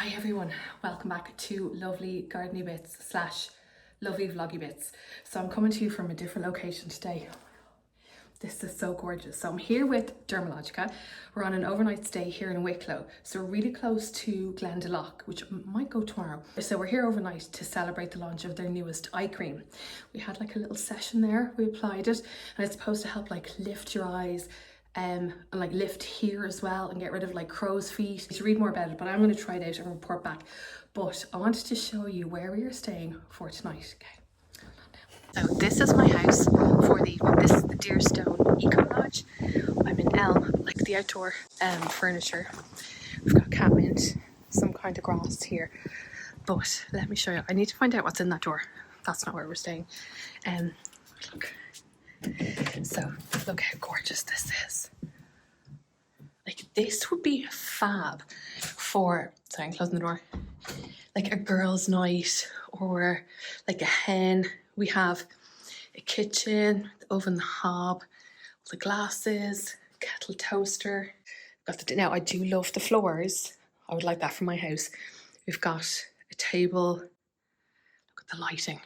Hi everyone, welcome back to LovelyGirlieBits slash LovelyVloggyBits. So I'm coming to you from a different location today. This is so gorgeous. So I'm here with Dermalogica. We're on an overnight stay here in Wicklow. So we're really close to Glendalough, which might go tomorrow. So we're here overnight to celebrate the launch of their newest eye cream. We had like a little session there, we applied it, and it's supposed to help like lift your eyes, and like lift here as well and get rid of like crow's feet. To read more about it, but I'm going to try it out and report back. But I wanted to show you where we are staying for tonight. Okay. So this is my house for the evening. This is the Deerstone Eco Lodge. I'm in elm, like the outdoor furniture. We've got cat mint, some kind of grass here. But let me show you. I need to find out what's in that door. That's not where we're staying. Look. So look how gorgeous this is. Like this would be fab for, sorry, I'm closing the door, like a girls' night or like a hen. We have a kitchen, the oven, the hob, the glasses, kettle toaster. Got the, now I do love the floors. I would like that for my house. We've got a table. Look at the lighting.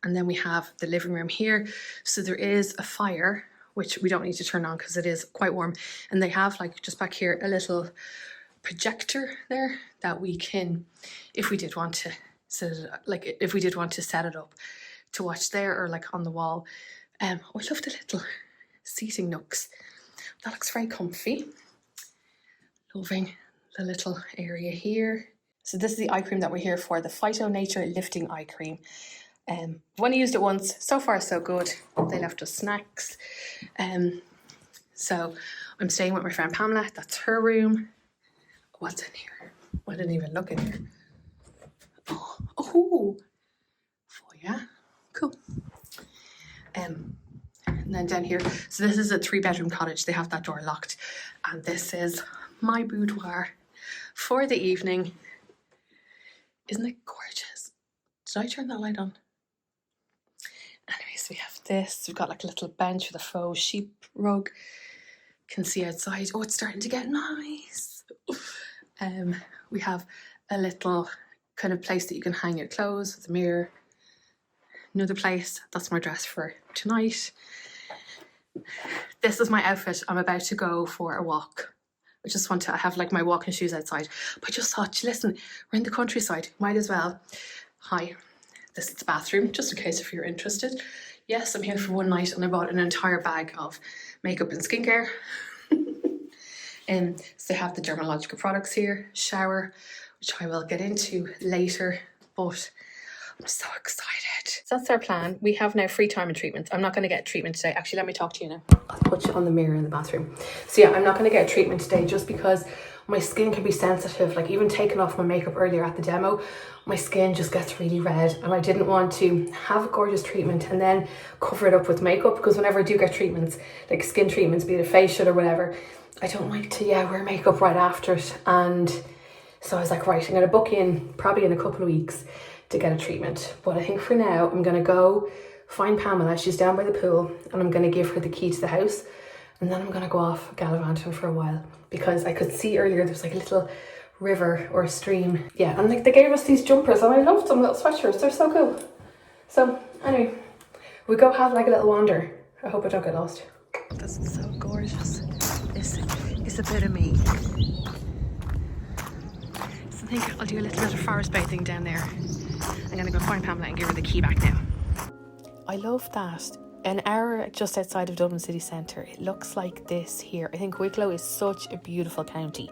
And then we have the living room here. So there is a fire, which we don't need to turn on because it is quite warm. And they have like just back here a little projector there that we can, if we did want to set it up, like if we did want to set it up to watch there or like on the wall. I love the little seating nooks. That looks very comfy. Loving the little area here. So this is the eye cream that we're here for, the Phyto Nature Lifting Eye Cream. I've only used it once. So far so good. They left us snacks. So I'm staying with my friend Pamela. That's her room. What's in here? I didn't even look in here. Oh yeah, cool. And then down here, so this is a 3-bedroom cottage. They have that door locked, and this is my boudoir for the evening. Isn't it gorgeous? Did I turn that light on? Anyways, we have this. We've got like a little bench with a faux sheep rug. Can see outside. Oh, it's starting to get nice. We have a little kind of place that you can hang your clothes with a mirror. Another place. That's my dress for tonight. This is my outfit. I'm about to go for a walk. I have like my walking shoes outside. But I just thought, listen, we're in the countryside. Might as well. Hi. This is the bathroom, just in case if you're interested. Yes, I'm here for one night and I bought an entire bag of makeup and skincare. So they have the Dermalogica products here, shower, which I will get into later, but I'm so excited. So that's our plan. We have now free time and treatment. I'm not going to get treatment today. Actually, let me talk to you now. I'll put you on the mirror in the bathroom. So yeah, I'm not going to get treatment today just because my skin can be sensitive. Like even taking off my makeup earlier at the demo, my skin just gets really red, and I didn't want to have a gorgeous treatment and then cover it up with makeup, because whenever I do get treatments, like skin treatments, be it a facial or whatever, I don't like to wear makeup right after it. And so I was like, right, I'm going to book in probably in a couple of weeks to get a treatment. But I think for now, I'm going to go find Pamela. She's down by the pool, and I'm going to give her the key to the house. And then I'm going to go off gallivanting for a while, because I could see earlier there's like a little river or a stream. Yeah, and like they gave us these jumpers and I loved them, little sweatshirts. They're so cool. So anyway, we go have like a little wander. I hope I don't get lost. This is so gorgeous. This is a bit of me. So I think I'll do a little bit of forest bathing down there. I'm going to go find Pamela and give her the key back now. I love that. An hour just outside of Dublin city centre, it looks like this here. I think Wicklow is such a beautiful county,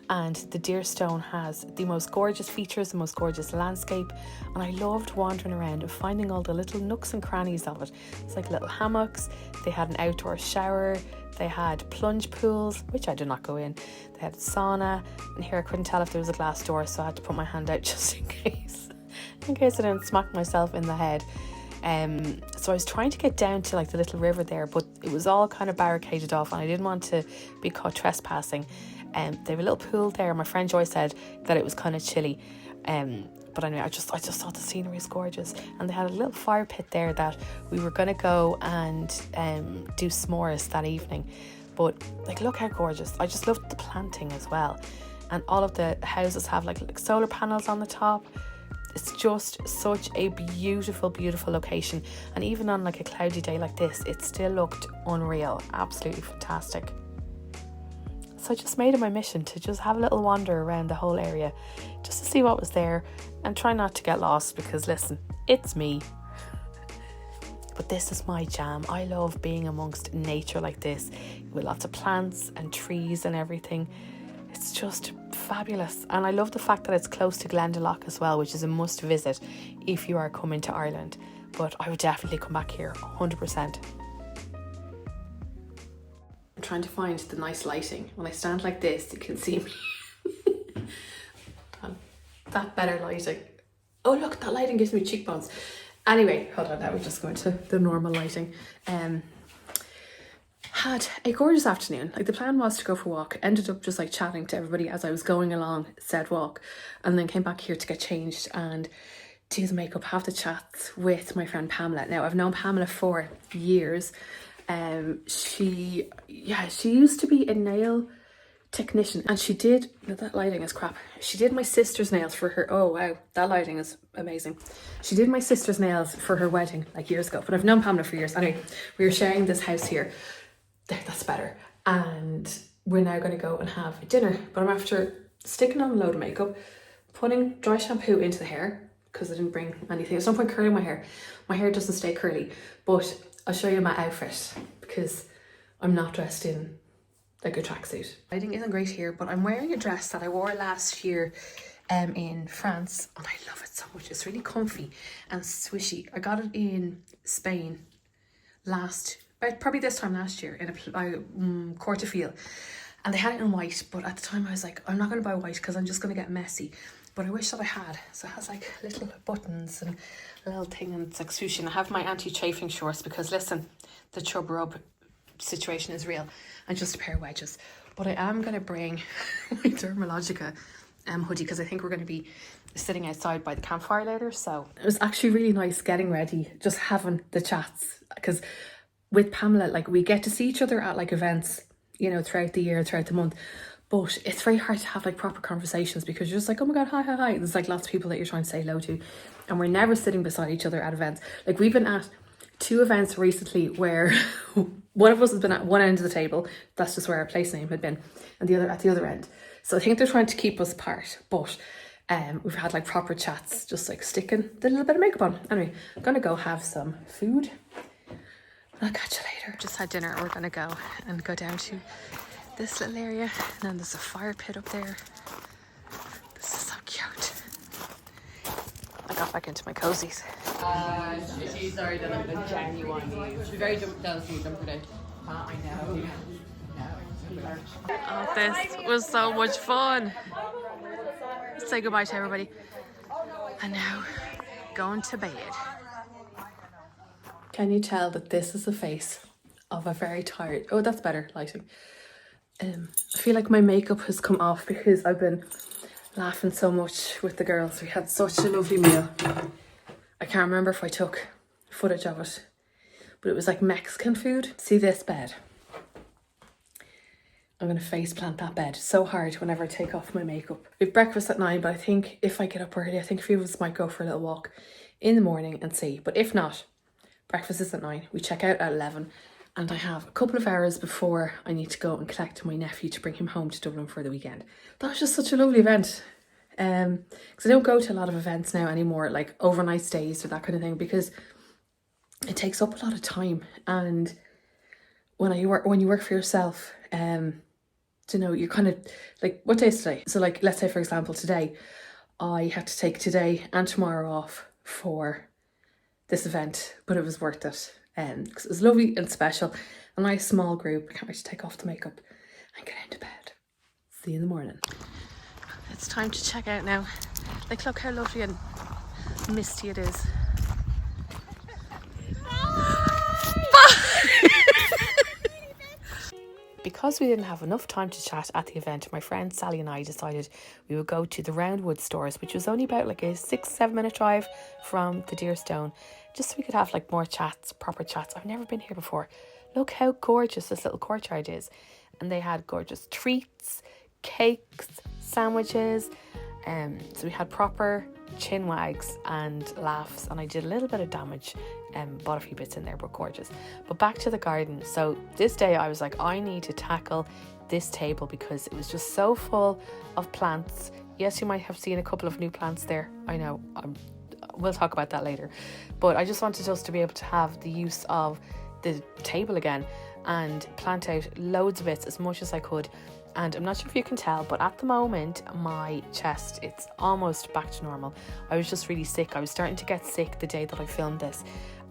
and the Deerstone has the most gorgeous features, the most gorgeous landscape, and I loved wandering around and finding all the little nooks and crannies of it. It's like little hammocks. They had an outdoor shower. They had plunge pools, which I did not go in. They had a sauna, and here I couldn't tell if there was a glass door, so I had to put my hand out just in case I didn't smack myself in the head. So I was trying to get down to like the little river there, but it was all kind of barricaded off and I didn't want to be caught trespassing. They have a little pool there. My friend Joy said that it was kind of chilly. But anyway, I just thought the scenery was gorgeous. And they had a little fire pit there that we were going to go and do s'mores that evening. But like, look how gorgeous. I just loved the planting as well. and all of the houses have like solar panels on the top. It's just such a beautiful, beautiful location. And even on like a cloudy day like this, it still looked unreal. Absolutely fantastic. So I just made it my mission to just have a little wander around the whole area, just to see what was there and try not to get lost, because listen, it's me. But this is my jam. I love being amongst nature like this, with lots of plants and trees and everything. It's just fabulous. And I love the fact that it's close to Glendalough as well, which is a must visit if you are coming to Ireland. But I would definitely come back here 100%. I'm trying to find the nice lighting. When I stand like this, you can see me. That better lighting. Oh look, that lighting gives me cheekbones. Anyway, hold on, now we're just going to the normal lighting. Had a gorgeous afternoon. Like, the plan was to go for a walk. Ended up just like chatting to everybody as I was going along said walk, and then came back here to get changed and do the makeup, have the chats with my friend Pamela. Now, I've known Pamela for years. She used to be a nail technician, and she did, that lighting is crap. She did my sister's nails for her, oh wow, that lighting is amazing. She did my sister's nails for her wedding like years ago, but I've known Pamela for years. Anyway, we were sharing this house here. There, that's better. And we're now going to go and have dinner, but I'm after sticking on a load of makeup, putting dry shampoo into the hair, because I didn't bring anything. There's no point curling my hair. My hair doesn't stay curly, but I'll show you my outfit because I'm not dressed in like a tracksuit. Lighting isn't great here, but I'm wearing a dress that I wore last year in France, and I love it so much. It's really comfy and swishy. I got it in Spain probably this time last year in a Cortafil, and they had it in white, but at the time I was like, I'm not going to buy white because I'm just going to get messy, but I wish that I had. So it has like little buttons and a little thing, and it's like sushi. And I have my anti-chafing shorts because listen, the chub rub situation is real, and just a pair of wedges. But I am going to bring my Dermalogica hoodie because I think we're going to be sitting outside by the campfire later. So it was actually really nice getting ready, just having the chats, because with Pamela, like, we get to see each other at like events, you know, throughout the year, throughout the month, but it's very hard to have like proper conversations because you're just like, oh my god, hi. There's like lots of people that you're trying to say hello to, and we're never sitting beside each other at events. Like, we've been at 2 events recently where one of us has been at one end of the table, that's just where our place name had been, and the other at the other end. So I think they're trying to keep us apart, but we've had like proper chats, just like sticking the little bit of makeup on. Anyway, I'm gonna go have some food. I'll catch you later. Just had dinner. We're gonna go down to this little area, and then there's a fire pit up there. This is so cute. I got back into my cozies. She's sorry that I'm a genuine. She's very jealous of you, don't forget. I know. Oh, this was so much fun. Let's say goodbye to everybody. And now, going to bed. Can you tell that this is the face of a very tired... Oh, that's better lighting. I feel like my makeup has come off because I've been laughing so much with the girls. We had such a lovely meal. I can't remember if I took footage of it, but it was like Mexican food. See this bed? I'm going to face plant that bed so hard whenever I take off my makeup. We have breakfast at 9, but I think if I get up early, I think a few of us might go for a little walk in the morning and see. But if not, breakfast is at 9. We check out at 11, and I have a couple of hours before I need to go and collect my nephew to bring him home to Dublin for the weekend. That was just such a lovely event. Because I don't go to a lot of events now anymore, like overnight stays or that kind of thing, because it takes up a lot of time. And when you work for yourself, you know, you're kind of like, what day is today? So like, let's say for example, today I had to take today and tomorrow off for this event, but it was worth it. Because it was lovely and special, a nice small group. I can't wait to take off the makeup and get into bed. See you in the morning. It's time to check out now. Like, look how lovely and misty it is. Because we didn't have enough time to chat at the event, my friend Sally and I decided we would go to the Roundwood stores, which was only about like a 6-7 minute drive from the Deerstone, just so we could have like more chats, proper chats. I've never been here before. Look how gorgeous this little courtyard is. And they had gorgeous treats, cakes, sandwiches. So we had proper chin wags and laughs, and I did a little bit of damage and bought a few bits in there, but gorgeous. But back to the garden. So this day I was like, I need to tackle this table because it was just so full of plants. Yes, you might have seen a couple of new plants there. I know, we'll talk about that later. But I just wanted us to be able to have the use of the table again and plant out loads of bits as much as I could. And I'm not sure if you can tell, but at the moment my chest, it's almost back to normal. I was just really sick. I was starting to get sick the day that I filmed this,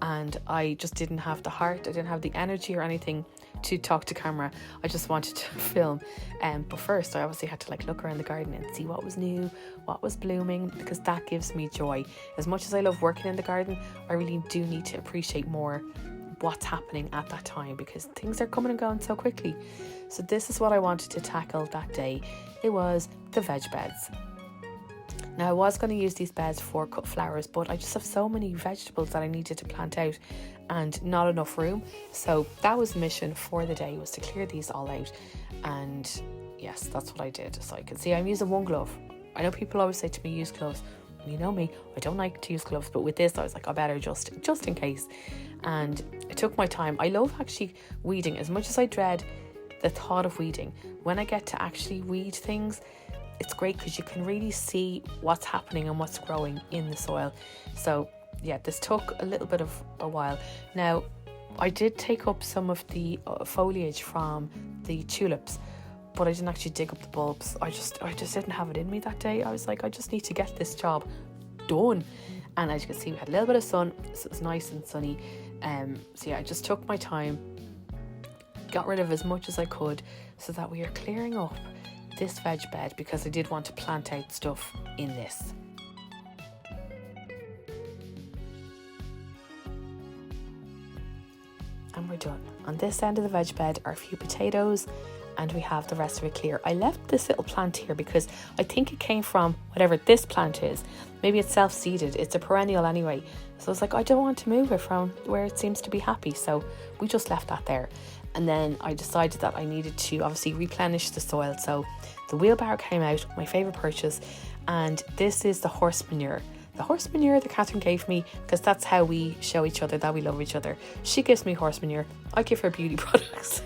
and I just didn't have the heart, I didn't have the energy or anything to talk to camera. I just wanted to film. But first I obviously had to look around the garden and see what was new, what was blooming, because that gives me joy. As much as I love working in the garden, I really do need to appreciate more what's happening at that time, because things are coming and going so quickly. So this is what I wanted to tackle that day. It was the veg beds. Now I was going to use these beds for cut flowers, but I just have so many vegetables that I needed to plant out and not enough room. So that was the mission for the day, was to clear these all out. And yes, that's what I did. So I can see I'm using one glove. I know people always say to me, use gloves. You know me, I don't like to use gloves, but with this I was like, I better just in case. And it took my time. I love actually weeding. As much as I dread the thought of weeding, when I get to actually weed things, it's great because you can really see what's happening and what's growing in the soil. So yeah, this took a little bit of a while. Now I did take up some of the foliage from the tulips, but I didn't actually dig up the bulbs. I just didn't have it in me that day. I was like, I just need to get this job done. And as you can see, we had a little bit of sun, so it was nice and sunny. So yeah, I just took my time, got rid of as much as I could, so that we are clearing up this veg bed, because I did want to plant out stuff in this. And we're done. On this end of the veg bed are a few potatoes, and we have the rest of it clear. I left this little plant here because I think it came from whatever this plant is. Maybe it's self-seeded, it's a perennial anyway. So I was like, I don't want to move it from where it seems to be happy. So we just left that there. And then I decided that I needed to obviously replenish the soil. So the wheelbarrow came out, my favourite purchase. And this is the horse manure. The horse manure that Catherine gave me, because that's how we show each other that we love each other. She gives me horse manure, I give her beauty products.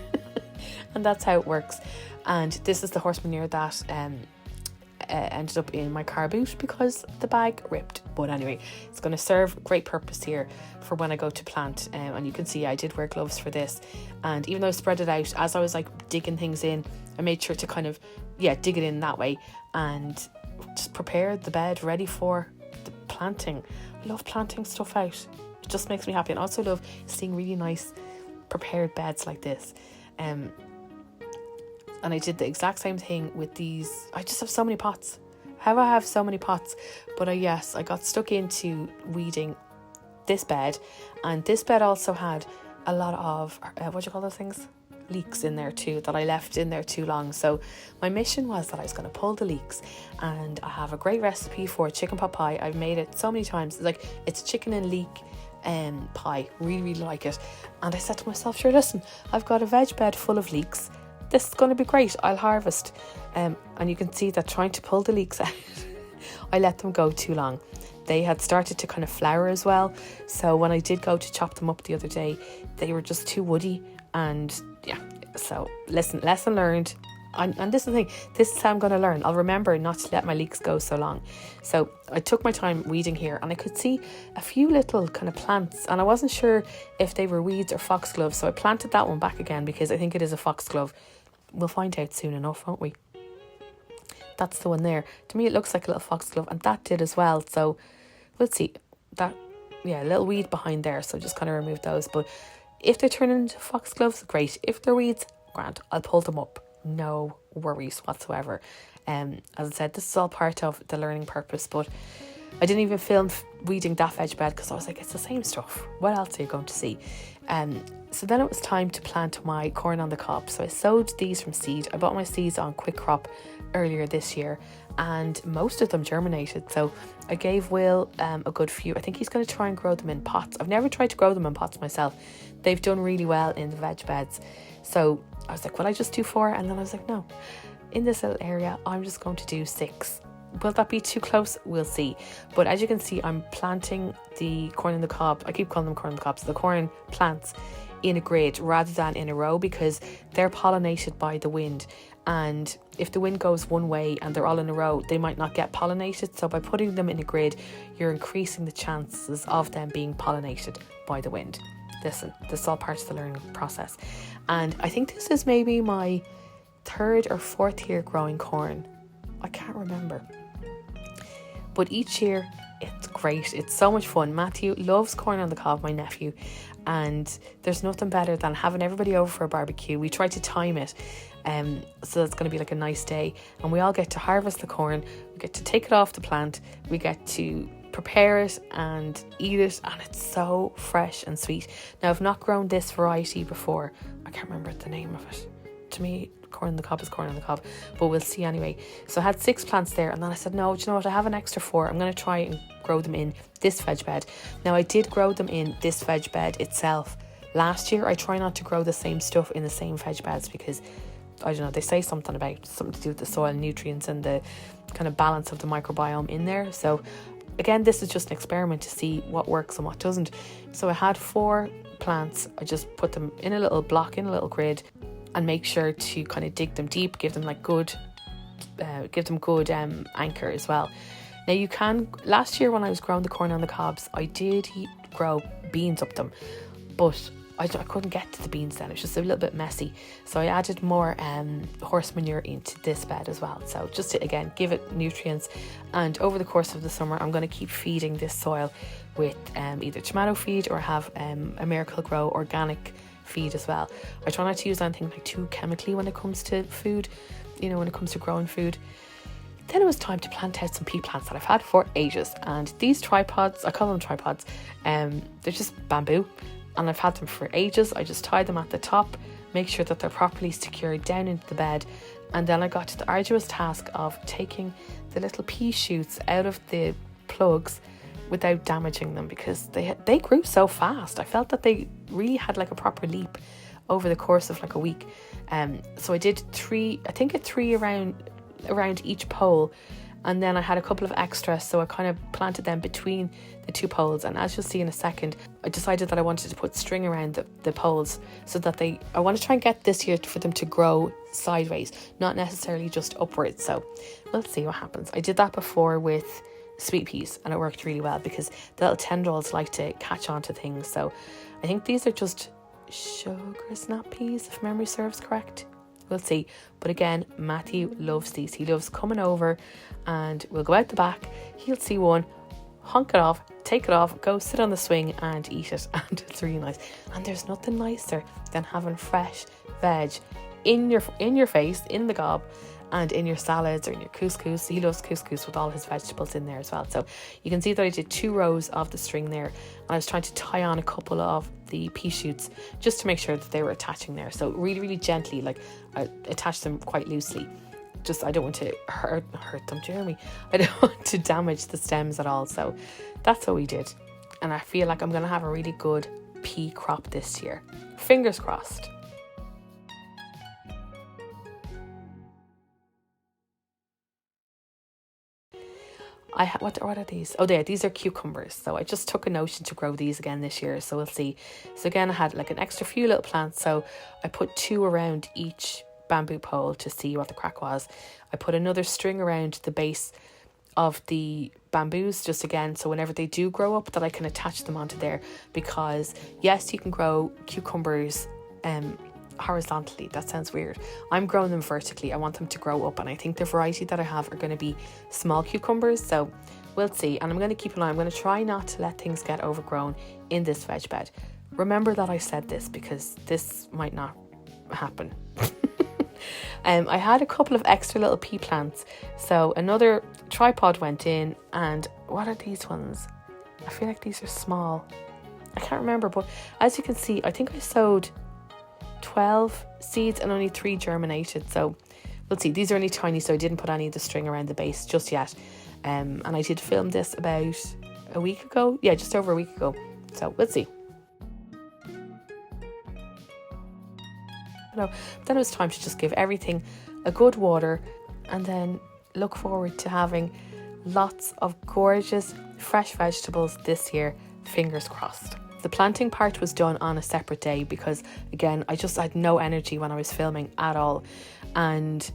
And that's how it works. And this is the horse manure that ended up in my car boot because the bag ripped. But anyway, it's going to serve great purpose here for when I go to plant. And you can see I did wear gloves for this. And even though I spread it out, as I was digging things in, I made sure to kind of, dig it in that way and just prepare the bed ready for the planting. I love planting stuff out. It just makes me happy. And I also love seeing really nice prepared beds like this. And I did the exact same thing with these. I just have so many pots. How do I have so many pots? But I got stuck into weeding this bed. And this bed also had a lot of, what do you call those things? Leeks in there too, that I left in there too long. So my mission was that I was going to pull the leeks. And I have a great recipe for chicken pot pie. I've made it so many times. It's chicken and leek pie. Really, really like it. And I said to myself, sure, listen, I've got a veg bed full of leeks. This is going to be great. I'll harvest. And you can see that trying to pull the leeks out, I let them go too long. They had started to kind of flower as well. So when I did go to chop them up the other day, they were just too woody. And yeah, so listen, lesson learned. And this is the thing, this is how I'm going to learn. I'll remember not to let my leeks go so long. So I took my time weeding here, and I could see a few little kind of plants, and I wasn't sure if they were weeds or foxgloves. So I planted that one back again because I think it is a foxglove. We'll find out soon enough, won't we? That's the one there. To me, it looks like a little foxglove, and that did as well. So we'll see. That, a little weed behind there. So just kind of remove those. But if they turn into foxgloves, great. If they're weeds, grand. I'll pull them up. No worries whatsoever. As I said, this is all part of the learning purpose, but I didn't even film weeding that veg bed because I was like, it's the same stuff. What else are you going to see? So then it was time to plant my corn on the cob. So I sowed these from seed. I bought my seeds on Quick Crop earlier this year, and most of them germinated. So I gave Will a good few. I think he's going to try and grow them in pots. I've never tried to grow them in pots myself. They've done really well in the veg beds. So I was like, will I just do 4? And then I was like, no, in this little area, I'm just going to do 6. Will that be too close? We'll see. But as you can see, I'm planting the corn on the cob. I keep calling them corn on the cobs. The corn plants in a grid rather than in a row, because they're pollinated by the wind. And if the wind goes one way and they're all in a row, they might not get pollinated. So by putting them in a grid, you're increasing the chances of them being pollinated by the wind. Listen, this is all part of the learning process. And I think this is maybe my 3rd or 4th year growing corn. I can't remember. But each year, it's great. It's so much fun. Matthew loves corn on the cob, my nephew. And there's nothing better than having everybody over for a barbecue. We try to time it. So it's going to be like a nice day. And we all get to harvest the corn. We get to take it off the plant. We get to prepare it and eat it. And it's so fresh and sweet. Now, I've not grown this variety before. I can't remember the name of it. To me, corn on the cob is corn on the cob, but we'll see anyway. So I had 6 plants there, and then I said, no, do you know what, I have an extra 4. I'm going to try and grow them in this veg bed. Now, I did grow them in this veg bed itself last year. I try not to grow the same stuff in the same veg beds because, I don't know, they say something to do with the soil nutrients and the kind of balance of the microbiome in there. So again, this is just an experiment to see what works and what doesn't. So I had 4 plants. I just put them in a little block, in a little grid, and make sure to kind of dig them deep, give them good anchor as well. Now you can, last year when I was growing the corn on the cobs, I did grow beans up them, but I couldn't get to the beans then. It was just a little bit messy. So I added more horse manure into this bed as well. So just to, again, give it nutrients. And over the course of the summer, I'm going to keep feeding this soil with either tomato feed or have a Miracle Grow organic feed as well. I try not to use anything like too chemically when it comes to food, when it comes to growing food. Then it was time to plant out some pea plants that I've had for ages. And these tripods, I call them tripods, they're just bamboo. And I've had them for ages. I just tie them at the top, make sure that they're properly secured down into the bed. And then I got to the arduous task of taking the little pea shoots out of the plugs without damaging them, because they grew so fast. I felt that they really had like a proper leap over the course of like a week. So I did 3 around each pole, and then I had a couple of extras, so I kind of planted them between the 2 poles. And as you'll see in a second, I decided that I wanted to put string around the poles so that I want to try and get this year for them to grow sideways, not necessarily just upwards. So we'll see what happens. I did that before with sweet peas and it worked really well because the little tendrils like to catch onto things. So I think these are just sugar snap peas, if memory serves correct. We'll see. But again, Matthew loves these. He loves coming over and we'll go out the back. He'll see one, honk it off, take it off, go sit on the swing and eat it. And it's really nice. And there's nothing nicer than having fresh veg in your face, in the gob, and in your salads or in your couscous. He loves couscous with all his vegetables in there as well. So you can see that I did 2 rows of the string there, and I was trying to tie on a couple of the pea shoots just to make sure that they were attaching there. So really, really gently, like I attached them quite loosely. Just, I don't want to hurt them, do you hear me? I don't want to damage the stems at all. So that's what we did. And I feel like I'm going to have a really good pea crop this year. Fingers crossed. What are these? Oh, these are cucumbers. So I just took a notion to grow these again this year. So we'll see. So again, I had like an extra few little plants. So I put 2 around each bamboo pole to see what the crack was. I put another string around the base of the bamboos, just again, so whenever they do grow up, that I can attach them onto there. Because yes, you can grow cucumbers horizontally. That sounds weird. I'm growing them vertically. I want them to grow up, and I think the variety that I have are going to be small cucumbers. So we'll see. And I'm going to keep an eye. I'm going to try not to let things get overgrown in this veg bed. Remember that I said this, because this might not happen. I had a couple of extra little pea plants. So another tripod went in, and what are these ones? I feel like these are small. I can't remember, but as you can see, I think I sowed 12 seeds and only 3 germinated. So we'll see. These are only tiny, so I didn't put any of the string around the base just yet. And I did film this about a week ago. Yeah, just over a week ago. So we'll see. Then it was time to just give everything a good water, and then look forward to having lots of gorgeous fresh vegetables this year, fingers crossed. The planting part was done on a separate day because, again, I just had no energy when I was filming at all, and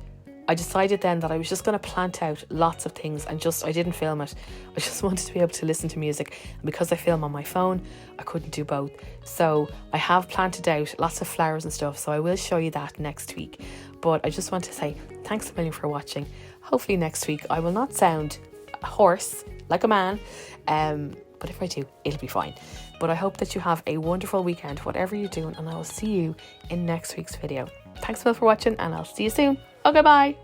I decided then that I was just going to plant out lots of things and I didn't film it. I just wanted to be able to listen to music, and because I film on my phone, I couldn't do both. So I have planted out lots of flowers and stuff, so I will show you that next week. But I just want to say thanks a million for watching. Hopefully next week I will not sound hoarse like a man, but if I do, it'll be fine. But I hope that you have a wonderful weekend, whatever you're doing, and I will see you in next week's video. Thanks a lot for watching, and I'll see you soon. Okay, bye.